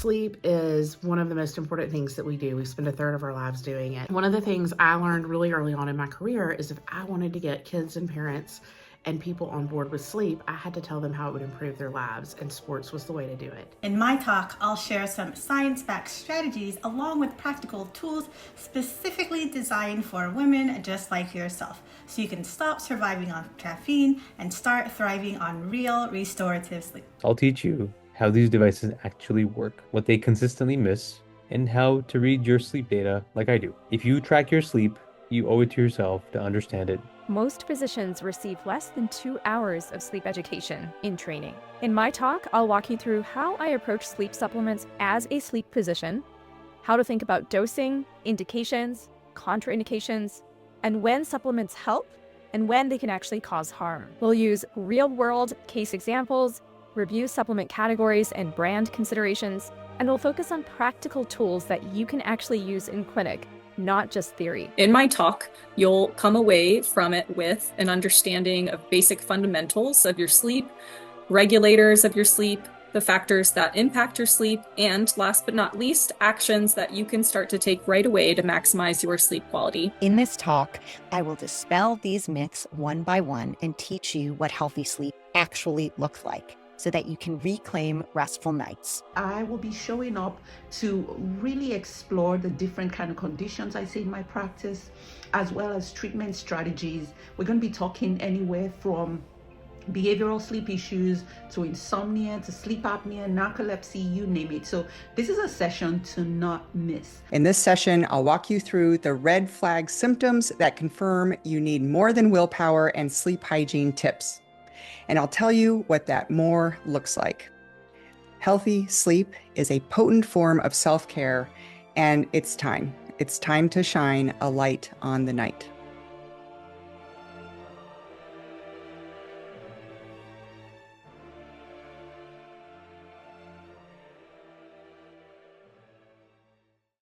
Sleep is one of the most important things that we do. We spend a third of our lives doing it. One of the things I learned really early on in my career is if I wanted to get kids and parents and people on board with sleep, I had to tell them how it would improve their lives, and sports was the way to do it. In my talk, I'll share some science-backed strategies along with practical tools specifically designed for women just like yourself, so you can stop surviving on caffeine and start thriving on real restorative sleep. I'll teach you how these devices actually work, what they consistently miss, and how to read your sleep data like I do. If you track your sleep, you owe it to yourself to understand it. Most physicians receive less than 2 hours of sleep education in training. In my talk, I'll walk you through how I approach sleep supplements as a sleep physician, how to think about dosing, indications, contraindications, and when supplements help and when they can actually cause harm. We'll use real-world case examples, review supplement categories and brand considerations, and we'll focus on practical tools that you can actually use in clinic, not just theory. In my talk, you'll come away from it with an understanding of basic fundamentals of your sleep, regulators of your sleep, the factors that impact your sleep, and last but not least, actions that you can start to take right away to maximize your sleep quality. In this talk, I will dispel these myths one by one and teach you what healthy sleep actually looks like, so that you can reclaim restful nights. I will be showing up to really explore the different kind of conditions I see in my practice, as well as treatment strategies. We're going to be talking anywhere from behavioral sleep issues to insomnia to sleep apnea, narcolepsy, you name it. So this is a session to not miss. In this session, I'll walk you through the red flag symptoms that confirm you need more than willpower and sleep hygiene tips. And I'll tell you what that more looks like. Healthy sleep is a potent form of self-care, and it's time. It's time to shine a light on the night.